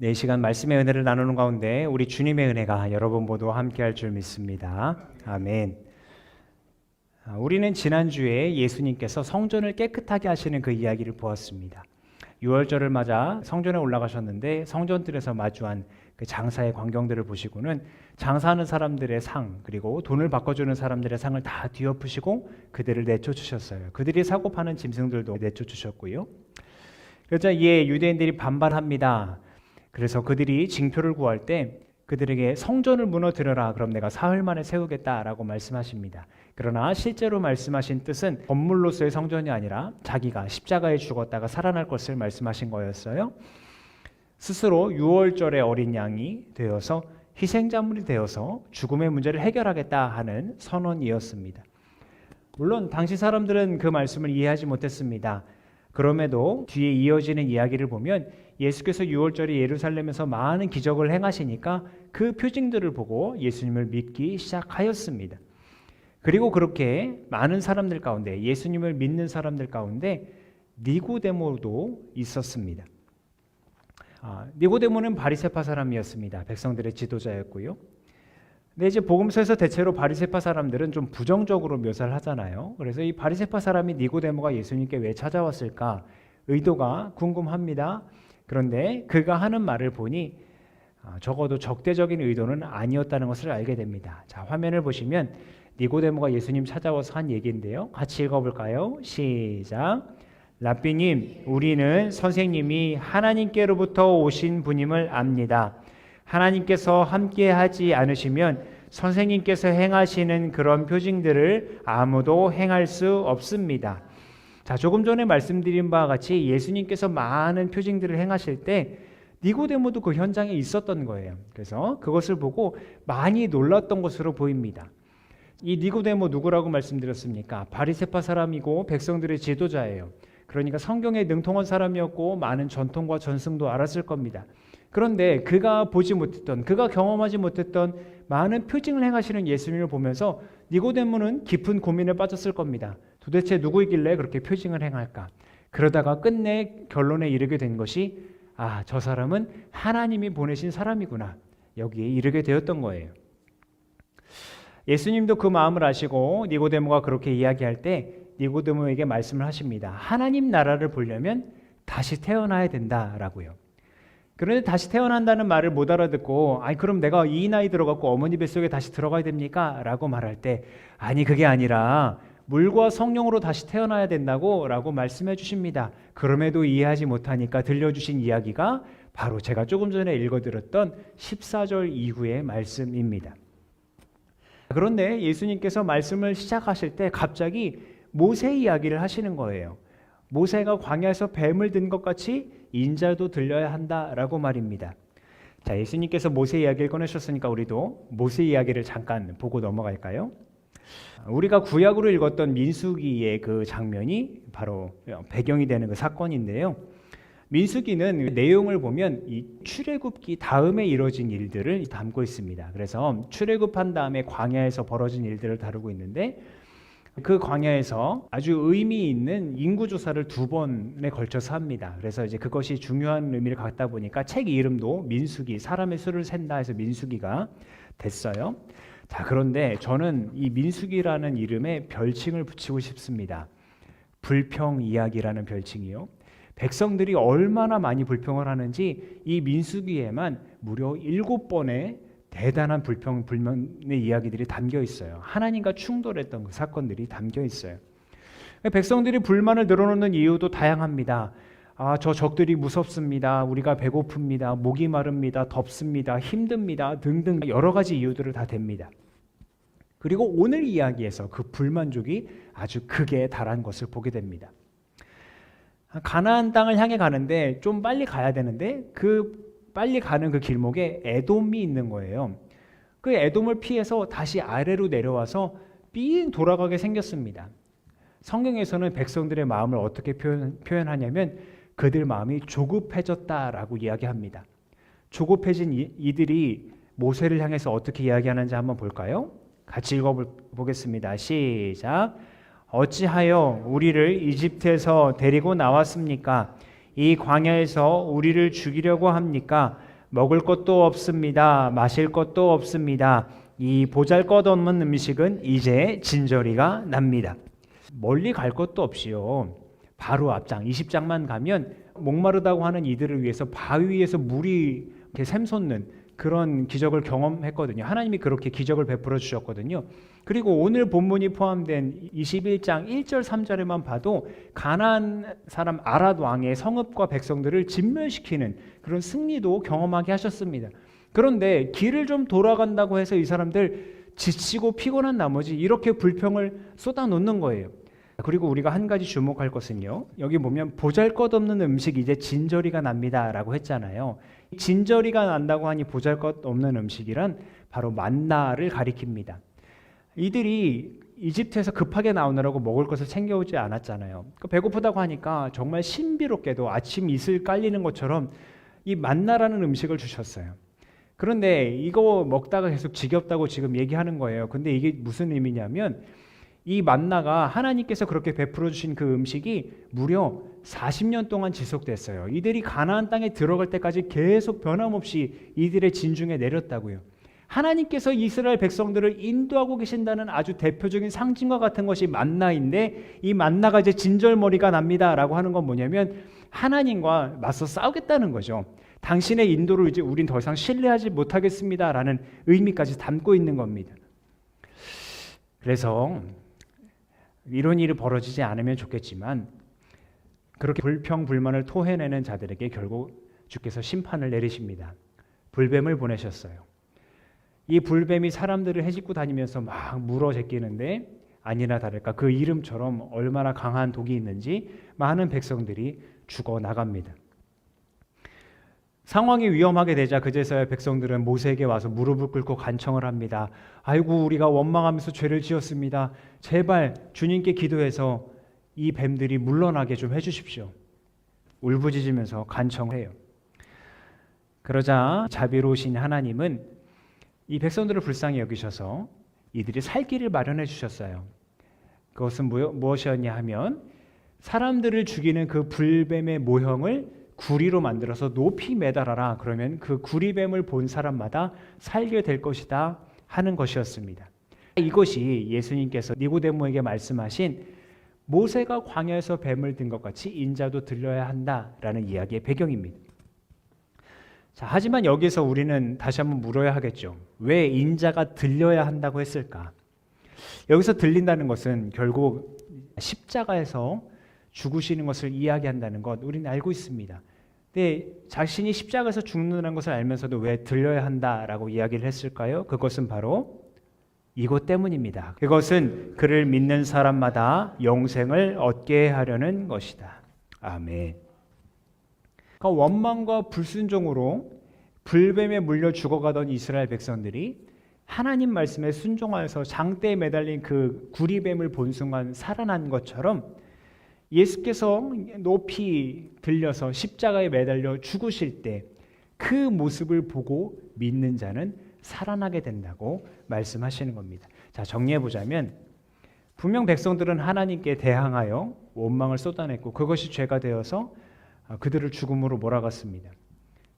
네, 이 시간 말씀의 은혜를 나누는 가운데 우리 주님의 은혜가 여러분 모두 함께할 줄 믿습니다. 아멘. 우리는 지난주에 예수님께서 성전을 깨끗하게 하시는 그 이야기를 보았습니다. 유월절을 맞아 성전에 올라가셨는데 성전들에서 마주한 그 장사의 광경들을 보시고는 장사하는 사람들의 상, 그리고 돈을 바꿔주는 사람들의 상을 다 뒤엎으시고 그들을 내쫓으셨어요. 그들이 사고 파는 짐승들도 내쫓으셨고요. 그러자 이에 유대인들이 반발합니다. 그래서 그들이 징표를 구할 때 그들에게 성전을 무너뜨려라, 그럼 내가 사흘 만에 세우겠다라고 말씀하십니다. 그러나 실제로 말씀하신 뜻은 건물로서의 성전이 아니라 자기가 십자가에 죽었다가 살아날 것을 말씀하신 거였어요. 스스로 유월절의 어린 양이 되어서 희생자물이 되어서 죽음의 문제를 해결하겠다 하는 선언이었습니다. 물론 당시 사람들은 그 말씀을 이해하지 못했습니다. 그럼에도 뒤에 이어지는 이야기를 보면 예수께서 유월절에 예루살렘에서 많은 기적을 행하시니까 그 표징들을 보고 예수님을 믿기 시작하였습니다. 그리고 그렇게 많은 사람들 가운데, 예수님을 믿는 사람들 가운데 니고데모도 있었습니다. 니고데모는 바리새파 사람이었습니다. 백성들의 지도자였고요. 근데 이제 복음서에서 대체로 바리새파 사람들은 좀 부정적으로 묘사를 하잖아요. 그래서 이 바리새파 사람이 니고데모가 예수님께 왜 찾아왔을까? 의도가 궁금합니다. 그런데 그가 하는 말을 보니 적어도 적대적인 의도는 아니었다는 것을 알게 됩니다. 자, 화면을 보시면 니고데모가 예수님 찾아와서 한 얘기인데요. 같이 읽어볼까요? 시작. 랍비님, 우리는 선생님이 하나님께로부터 오신 분임을 압니다. 하나님께서 함께하지 않으시면 선생님께서 행하시는 그런 표징들을 아무도 행할 수 없습니다. 자, 조금 전에 말씀드린 바와 같이 예수님께서 많은 표징들을 행하실 때 니고데모도 그 현장에 있었던 거예요. 그래서 그것을 보고 많이 놀랐던 것으로 보입니다. 이 니고데모 누구라고 말씀드렸습니까? 바리새파 사람이고 백성들의 지도자예요. 그러니까 성경에 능통한 사람이었고 많은 전통과 전승도 알았을 겁니다. 그런데 그가 보지 못했던, 그가 경험하지 못했던 많은 표징을 행하시는 예수님을 보면서 니고데모는 깊은 고민에 빠졌을 겁니다. 도대체 누구이길래 그렇게 표징을 행할까? 그러다가 끝내 결론에 이르게 된 것이 저 사람은 하나님이 보내신 사람이구나, 여기에 이르게 되었던 거예요. 예수님도 그 마음을 아시고 니고데모가 그렇게 이야기할 때 니고데모에게 말씀을 하십니다. 하나님 나라를 보려면 다시 태어나야 된다라고요. 그런데 다시 태어난다는 말을 못 알아듣고 그럼 내가 이 나이 들어갖고 어머니 뱃속에 다시 들어가야 됩니까? 라고 말할 때 아니, 그게 아니라 물과 성령으로 다시 태어나야 된다고 라고 말씀해 주십니다. 그럼에도 이해하지 못하니까 들려주신 이야기가 바로 제가 조금 전에 읽어드렸던 14절 이후의 말씀입니다. 그런데 예수님께서 말씀을 시작하실 때 갑자기 모세 이야기를 하시는 거예요. 모세가 광야에서 뱀을 든 것 같이 인자도 들려야 한다라고 말입니다. 자, 예수님께서 모세 이야기를 꺼내셨으니까 우리도 모세 이야기를 잠깐 보고 넘어갈까요? 우리가 구약으로 읽었던 민수기의 그 장면이 바로 배경이 되는 그 사건인데요. 민수기는 내용을 보면 이 출애굽기 다음에 이루어진 일들을 담고 있습니다. 그래서 출애굽한 다음에 광야에서 벌어진 일들을 다루고 있는데 그 광야에서 아주 의미 있는 인구조사를 2번에 걸쳐서 합니다. 그래서 이제 그것이 중요한 의미를 갖다 보니까 책 이름도 민수기, 사람의 수를 센다 해서 민수기가 됐어요. 자, 그런데 저는 이 민수기라는 이름에 별칭을 붙이고 싶습니다. 불평 이야기라는 별칭이요. 백성들이 얼마나 많이 불평을 하는지 이 민수기에만 무려 7번의 대단한 불만의 이야기들이 담겨 있어요. 하나님과 충돌했던 그 사건들이 담겨 있어요. 백성들이 불만을 늘어놓는 이유도 다양합니다. 저 적들이 무섭습니다. 우리가 배고픕니다. 목이 마릅니다. 덥습니다. 힘듭니다. 등등 여러 가지 이유들을 다 댑니다. 그리고 오늘 이야기에서 그 불만족이 아주 극에 달한 것을 보게 됩니다. 가나안 땅을 향해 가는데 좀 빨리 가야 되는데 빨리 가는 그 길목에 에돔이 있는 거예요. 그 에돔을 피해서 다시 아래로 내려와서 삥 돌아가게 생겼습니다. 성경에서는 백성들의 마음을 어떻게 표현하냐면 그들 마음이 조급해졌다라고 이야기합니다. 조급해진 이들이 모세를 향해서 어떻게 이야기하는지 한번 볼까요? 같이 읽어보겠습니다. 시작. 어찌하여 우리를 이집트에서 데리고 나왔습니까? 이 광야에서 우리를 죽이려고 합니까? 먹을 것도 없습니다. 마실 것도 없습니다. 이 보잘것없는 음식은 이제 진저리가 납니다. 멀리 갈 것도 없이요. 바로 앞장 20장만 가면 목마르다고 하는 이들을 위해서 바위 위에서 물이 이렇게 샘솟는 그런 기적을 경험했거든요. 하나님이 그렇게 기적을 베풀어 주셨거든요. 그리고 오늘 본문이 포함된 21장 1절 3절에만 봐도 가나안 사람 아랏 왕의 성읍과 백성들을 진멸시키는 그런 승리도 경험하게 하셨습니다. 그런데 길을 좀 돌아간다고 해서 이 사람들 지치고 피곤한 나머지 이렇게 불평을 쏟아놓는 거예요. 그리고 우리가 한 가지 주목할 것은요. 여기 보면 보잘것없는 음식 이제 진저리가 납니다 라고 했잖아요. 진저리가 난다고 하니 보잘것없는 음식이란 바로 만나를 가리킵니다. 이들이 이집트에서 급하게 나오느라고 먹을 것을 챙겨오지 않았잖아요. 배고프다고 하니까 정말 신비롭게도 아침 이슬 깔리는 것처럼 이 만나라는 음식을 주셨어요. 그런데 이거 먹다가 계속 지겹다고 지금 얘기하는 거예요. 근데 이게 무슨 의미냐면 이 만나가 하나님께서 그렇게 베풀어 주신 그 음식이 무려 40년 동안 지속됐어요. 이들이 가나안 땅에 들어갈 때까지 계속 변함없이 이들의 진중에 내렸다고요. 하나님께서 이스라엘 백성들을 인도하고 계신다는 아주 대표적인 상징과 같은 것이 만나인데 이 만나가 이제 진절머리가 납니다라고 하는 건 뭐냐면 하나님과 맞서 싸우겠다는 거죠. 당신의 인도를 이제 우린 더 이상 신뢰하지 못하겠습니다라는 의미까지 담고 있는 겁니다. 그래서 이런 일이 벌어지지 않으면 좋겠지만 그렇게 불평불만을 토해내는 자들에게 결국 주께서 심판을 내리십니다. 불뱀을 보내셨어요. 이 불뱀이 사람들을 헤집고 다니면서 막 물어 제끼는데 아니나 다를까 그 이름처럼 얼마나 강한 독이 있는지 많은 백성들이 죽어 나갑니다. 상황이 위험하게 되자 그제서야 백성들은 모세에게 와서 무릎을 꿇고 간청을 합니다. 아이고 우리가 원망하면서 죄를 지었습니다. 제발 주님께 기도해서 이 뱀들이 물러나게 좀 해주십시오. 울부짖으면서 간청해요. 그러자 자비로우신 하나님은 이 백성들을 불쌍히 여기셔서 이들이 살 길을 마련해 주셨어요. 그것은 무엇이었냐 하면 사람들을 죽이는 그 불뱀의 모형을 구리로 만들어서 높이 매달아라. 그러면 그 구리뱀을 본 사람마다 살게 될 것이다 하는 것이었습니다. 이것이 예수님께서 니고데모에게 말씀하신 모세가 광야에서 뱀을 든 것 같이 인자도 들려야 한다라는 이야기의 배경입니다. 자, 하지만 여기서 우리는 다시 한번 물어야 하겠죠. 왜 인자가 들려야 한다고 했을까? 여기서 들린다는 것은 결국 십자가에서 죽으시는 것을 이야기한다는 것 우리는 알고 있습니다. 근데 자신이 십자가에서 죽는다는 것을 알면서도 왜 들려야 한다라고 이야기를 했을까요? 그것은 바로 이것 때문입니다. 그것은 그를 믿는 사람마다 영생을 얻게 하려는 것이다. 아멘. 그러니까 원망과 불순종으로 불뱀에 물려 죽어가던 이스라엘 백성들이 하나님 말씀에 순종하여서 장대에 매달린 그 구리뱀을 본 순간 살아난 것처럼 예수께서 높이 들려서 십자가에 매달려 죽으실 때 그 모습을 보고 믿는 자는 살아나게 된다고 말씀하시는 겁니다. 자, 정리해 보자면 분명 백성들은 하나님께 대항하여 원망을 쏟아냈고 그것이 죄가 되어서 그들을 죽음으로 몰아갔습니다.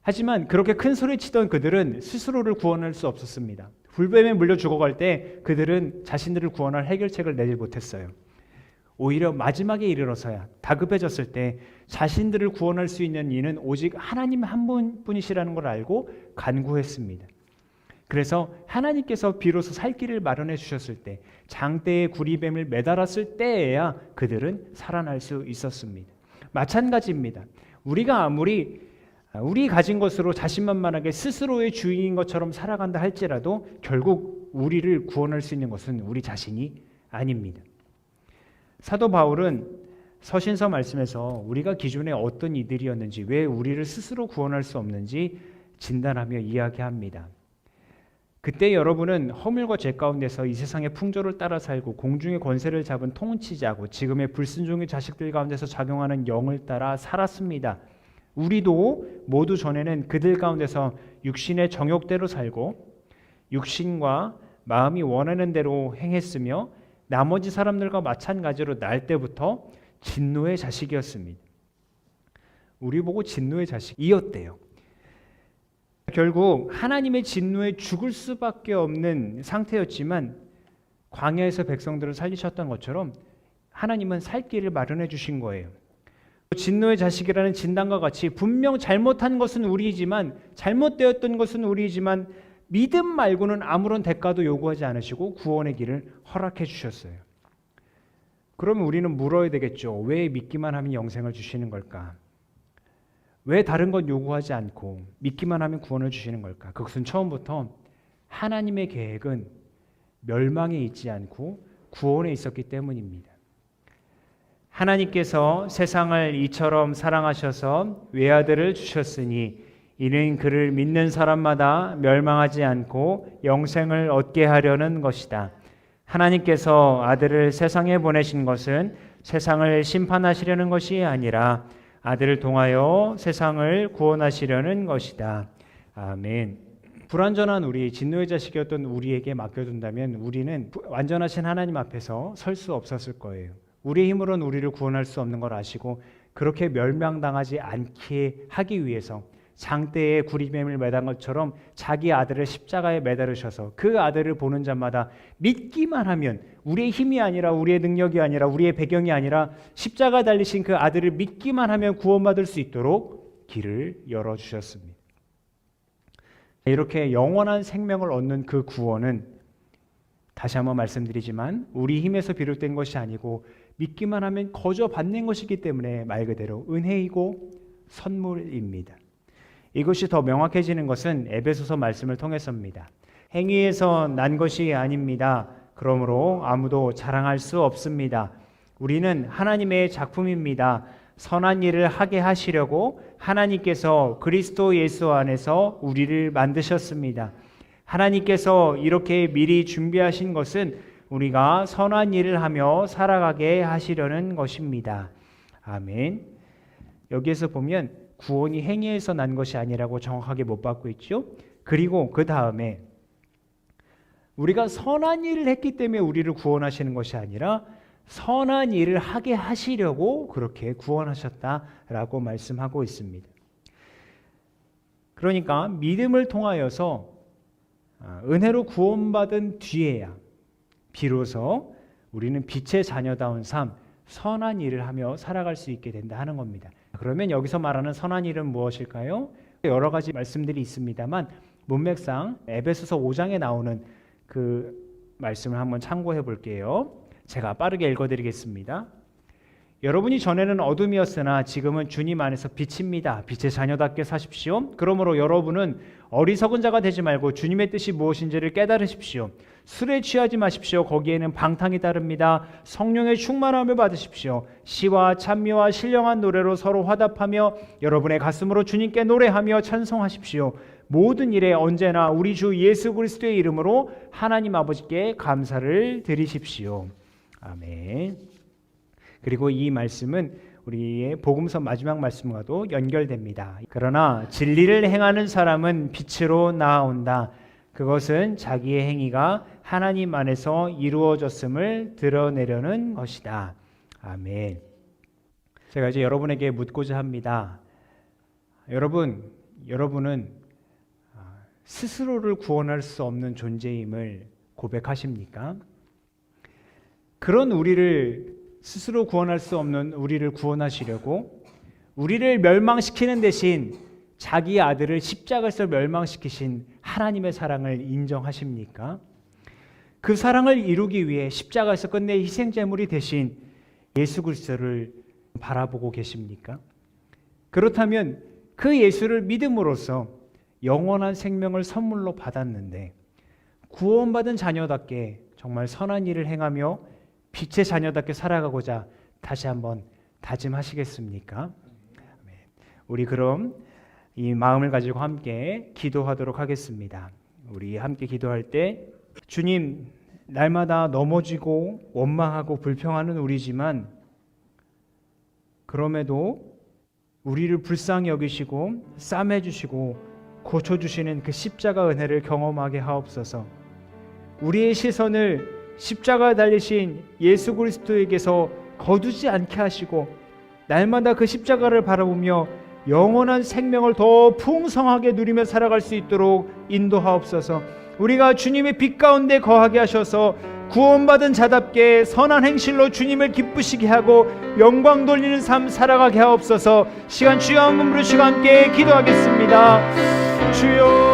하지만 그렇게 큰 소리 치던 그들은 스스로를 구원할 수 없었습니다. 불뱀에 물려 죽어갈 때 그들은 자신들을 구원할 해결책을 내지 못했어요. 오히려 마지막에 이르러서야 다급해졌을 때 자신들을 구원할 수 있는 이는 오직 하나님 한 분뿐이시라는 걸 알고 간구했습니다. 그래서 하나님께서 비로소 살 길을 마련해 주셨을 때 장대에 구리뱀을 매달았을 때에야 그들은 살아날 수 있었습니다. 마찬가지입니다. 우리가 아무리 우리 가진 것으로 자신만만하게 스스로의 주인인 것처럼 살아간다 할지라도 결국 우리를 구원할 수 있는 것은 우리 자신이 아닙니다. 사도 바울은 서신서 말씀에서 우리가 기존에 어떤 이들이었는지 왜 우리를 스스로 구원할 수 없는지 진단하며 이야기합니다. 그때 여러분은 허물과 죄 가운데서 이 세상의 풍조를 따라 살고 공중의 권세를 잡은 통치자고 지금의 불순종의 자식들 가운데서 작용하는 영을 따라 살았습니다. 우리도 모두 전에는 그들 가운데서 육신의 정욕대로 살고 육신과 마음이 원하는 대로 행했으며 나머지 사람들과 마찬가지로 날 때부터 진노의 자식이었습니다. 우리 보고 진노의 자식이었대요. 결국 하나님의 진노에 죽을 수밖에 없는 상태였지만 광야에서 백성들을 살리셨던 것처럼 하나님은 살 길을 마련해 주신 거예요. 진노의 자식이라는 진단과 같이 분명 잘못한 것은 우리이지만, 잘못되었던 것은 우리이지만 믿음 말고는 아무런 대가도 요구하지 않으시고 구원의 길을 허락해 주셨어요. 그러면 우리는 물어야 되겠죠. 왜 믿기만 하면 영생을 주시는 걸까? 왜 다른 것 요구하지 않고 믿기만 하면 구원을 주시는 걸까? 그것은 처음부터 하나님의 계획은 멸망에 있지 않고 구원에 있었기 때문입니다. 하나님께서 세상을 이처럼 사랑하셔서 외아들을 주셨으니 이는 그를 믿는 사람마다 멸망하지 않고 영생을 얻게 하려는 것이다. 하나님께서 아들을 세상에 보내신 것은 세상을 심판하시려는 것이 아니라 아들을 통하여 세상을 구원하시려는 것이다. 아멘. 불완전한 우리, 진노의 자식이었던 우리에게 맡겨둔다면 우리는 완전하신 하나님 앞에서 설 수 없었을 거예요. 우리의 힘으로는 우리를 구원할 수 없는 걸 아시고 그렇게 멸망당하지 않게 하기 위해서 장대에 구리뱀을 매단 것처럼 자기 아들을 십자가에 매달으셔서 그 아들을 보는 자마다 믿기만 하면, 우리의 힘이 아니라 우리의 능력이 아니라 우리의 배경이 아니라 십자가 달리신 그 아들을 믿기만 하면 구원받을 수 있도록 길을 열어주셨습니다. 이렇게 영원한 생명을 얻는 그 구원은 다시 한번 말씀드리지만 우리 힘에서 비롯된 것이 아니고 믿기만 하면 거저 받는 것이기 때문에 말 그대로 은혜이고 선물입니다. 이것이 더 명확해지는 것은 에베소서 말씀을 통해서입니다. 행위에서 난 것이 아닙니다. 그러므로 아무도 자랑할 수 없습니다. 우리는 하나님의 작품입니다. 선한 일을 하게 하시려고 하나님께서 그리스도 예수 안에서 우리를 만드셨습니다. 하나님께서 이렇게 미리 준비하신 것은 우리가 선한 일을 하며 살아가게 하시려는 것입니다. 아멘. 여기에서 보면 구원이 행위에서 난 것이 아니라고 정확하게 못 받고 있죠. 그리고 그 다음에 우리가 선한 일을 했기 때문에 우리를 구원하시는 것이 아니라 선한 일을 하게 하시려고 그렇게 구원하셨다라고 말씀하고 있습니다. 그러니까 믿음을 통하여서 은혜로 구원받은 뒤에야 비로소 우리는 빛의 자녀다운 삶, 선한 일을 하며 살아갈 수 있게 된다 하는 겁니다. 그러면 여기서 말하는 선한 일은 무엇일까요? 여러 가지 말씀들이 있습니다만 문맥상 에베소서 5장에 나오는 그 말씀을 한번 참고해 볼게요. 제가 빠르게 읽어드리겠습니다. 여러분이 전에는 어둠이었으나 지금은 주님 안에서 빛입니다. 빛의 자녀답게 사십시오. 그러므로 여러분은 어리석은 자가 되지 말고 주님의 뜻이 무엇인지를 깨달으십시오. 술에 취하지 마십시오. 거기에는 방탕이 따릅니다. 성령의 충만함을 받으십시오. 시와 찬미와 신령한 노래로 서로 화답하며 여러분의 가슴으로 주님께 노래하며 찬송하십시오. 모든 일에 언제나 우리 주 예수 그리스도의 이름으로 하나님 아버지께 감사를 드리십시오. 아멘. 그리고 이 말씀은 우리의 복음서 마지막 말씀과도 연결됩니다. 그러나 진리를 행하는 사람은 빛으로 나아온다. 그것은 자기의 행위가 하나님 안에서 이루어졌음을 드러내려는 것이다. 아멘. 제가 이제 여러분에게 묻고자 합니다. 여러분은 스스로를 구원할 수 없는 존재임을 고백하십니까? 그런 우리를, 스스로 구원할 수 없는 우리를 구원하시려고 우리를 멸망시키는 대신 자기 아들을 십자가에서 멸망시키신 하나님의 사랑을 인정하십니까? 그 사랑을 이루기 위해 십자가에서 끝내 희생제물이 되신 예수 그리스도를 바라보고 계십니까? 그렇다면 그 예수를 믿음으로써 영원한 생명을 선물로 받았는데 구원받은 자녀답게 정말 선한 일을 행하며 빛의 자녀답게 살아가고자 다시 한번 다짐하시겠습니까? 우리 그럼 이 마음을 가지고 함께 기도하도록 하겠습니다. 우리 함께 기도할 때 주님, 날마다 넘어지고 원망하고 불평하는 우리지만 그럼에도 우리를 불쌍히 여기시고 싸매주시고 고쳐주시는 그 십자가 은혜를 경험하게 하옵소서. 우리의 시선을 십자가에 달리신 예수 그리스도에게서 거두지 않게 하시고 날마다 그 십자가를 바라보며 영원한 생명을 더 풍성하게 누리며 살아갈 수 있도록 인도하옵소서. 우리가 주님의 빛 가운데 거하게 하셔서 구원받은 자답게 선한 행실로 주님을 기쁘시게 하고 영광 돌리는 삶 살아가게 하옵소서. 시간 주여 한 몸으로 시간 함께 기도하겠습니다. 주여